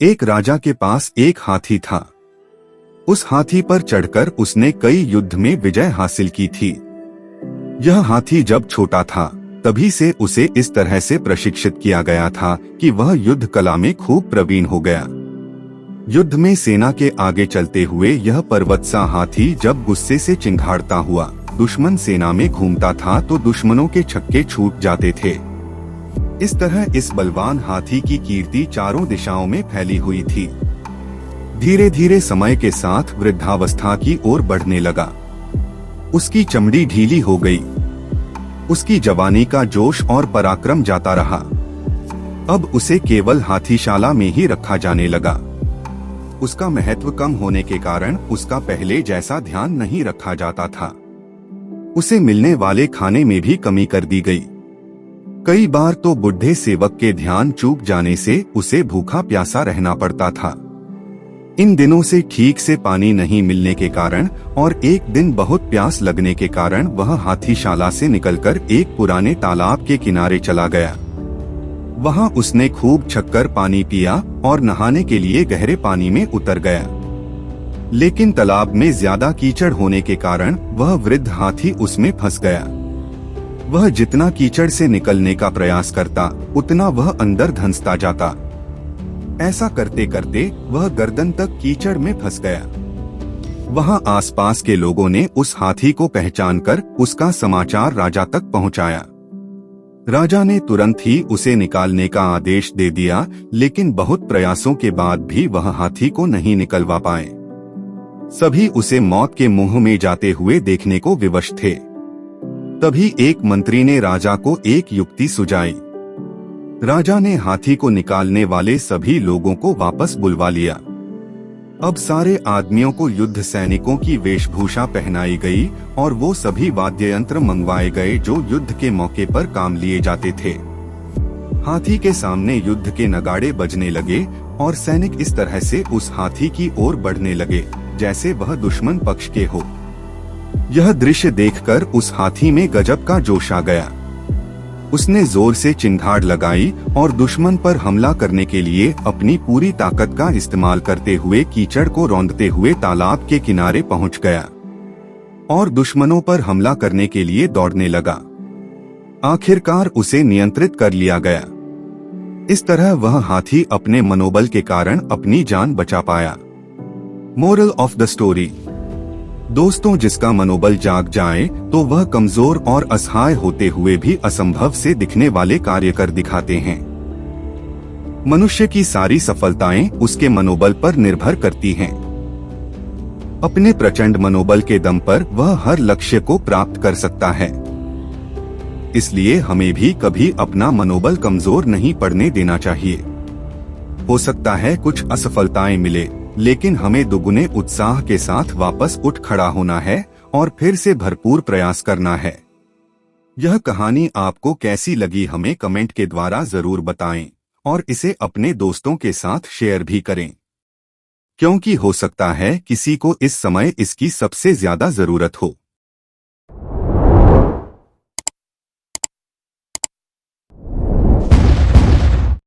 एक राजा के पास एक हाथी था। उस हाथी पर चढ़कर उसने कई युद्ध में विजय हासिल की थी। यह हाथी जब छोटा था तभी से उसे इस तरह से प्रशिक्षित किया गया था कि वह युद्ध कला में खूब प्रवीण हो गया। युद्ध में सेना के आगे चलते हुए यह पर्वतसा हाथी जब गुस्से से चिंघाड़ता हुआ दुश्मन सेना में घूमता था तो दुश्मनों के छक्के छूट जाते थे। इस तरह इस बलवान हाथी की कीर्ति चारों दिशाओं में फैली हुई थी। धीरे धीरे समय के साथ वृद्धावस्था की ओर बढ़ने लगा। उसकी चमड़ी ढीली हो गई। उसकी जवानी का जोश और पराक्रम जाता रहा। अब उसे केवल हाथीशाला में ही रखा जाने लगा। उसका महत्व कम होने के कारण उसका पहले जैसा ध्यान नहीं रखा जाता था। उसे मिलने वाले खाने में भी कमी कर दी गई। कई बार तो बुढ़े सेवक के ध्यान चूक जाने से उसे भूखा प्यासा रहना पड़ता था। इन दिनों से ठीक से पानी नहीं मिलने के कारण और एक दिन बहुत प्यास लगने के कारण वह हाथीशाला से निकलकर एक पुराने तालाब के किनारे चला गया। वहां उसने खूब छक्कर पानी पिया और नहाने के लिए गहरे पानी में उतर गया। लेकिन तालाब में ज्यादा कीचड़ होने के कारण वह वृद्ध हाथी उसमें फंस गया। वह जितना कीचड़ से निकलने का प्रयास करता उतना वह अंदर धंसता जाता। ऐसा करते करते वह गर्दन तक कीचड़ में फंस गया। वहां आसपास के लोगों ने उस हाथी को पहचानकर उसका समाचार राजा तक पहुंचाया। राजा ने तुरंत ही उसे निकालने का आदेश दे दिया, लेकिन बहुत प्रयासों के बाद भी वह हाथी को नहीं निकलवा पाए। सभी उसे मौत के मुंह में जाते हुए देखने को विवश थे। तभी एक मंत्री ने राजा को एक युक्ति सुझाई। राजा ने हाथी को निकालने वाले सभी लोगों को वापस बुलवा लिया। अब सारे आदमियों को युद्ध सैनिकों की वेशभूषा पहनाई गई और वो सभी वाद्य यंत्र मंगवाए गए जो युद्ध के मौके पर काम लिए जाते थे। हाथी के सामने युद्ध के नगाड़े बजने लगे और सैनिक इस तरह से उस हाथी की ओर बढ़ने लगे जैसे वह दुश्मन पक्ष के हो। यह दृश्य देखकर उस हाथी में गजब का जोश आ गया। उसने जोर से चिंगाड़ लगाई और दुश्मन पर हमला करने के लिए अपनी पूरी ताकत का इस्तेमाल करते हुए कीचड़ को रौंदते हुए तालाब के किनारे पहुंच गया और दुश्मनों पर हमला करने के लिए दौड़ने लगा। आखिरकार उसे नियंत्रित कर लिया गया। इस तरह वह हाथी अपने मनोबल के कारण अपनी जान बचा पाया। मोरल ऑफ द स्टोरी: दोस्तों, जिसका मनोबल जाग जाए तो वह कमजोर और असहाय होते हुए भी असंभव से दिखने वाले कार्य कर दिखाते हैं। मनुष्य की सारी सफलताएं उसके मनोबल पर निर्भर करती हैं। अपने प्रचंड मनोबल के दम पर वह हर लक्ष्य को प्राप्त कर सकता है। इसलिए हमें भी कभी अपना मनोबल कमजोर नहीं पड़ने देना चाहिए। हो सकता है कुछ असफलताएं मिले, लेकिन हमें दुगुने उत्साह के साथ वापस उठ खड़ा होना है और फिर से भरपूर प्रयास करना है। यह कहानी आपको कैसी लगी हमें कमेंट के द्वारा जरूर बताएं और इसे अपने दोस्तों के साथ शेयर भी करें, क्योंकि हो सकता है किसी को इस समय इसकी सबसे ज्यादा जरूरत हो।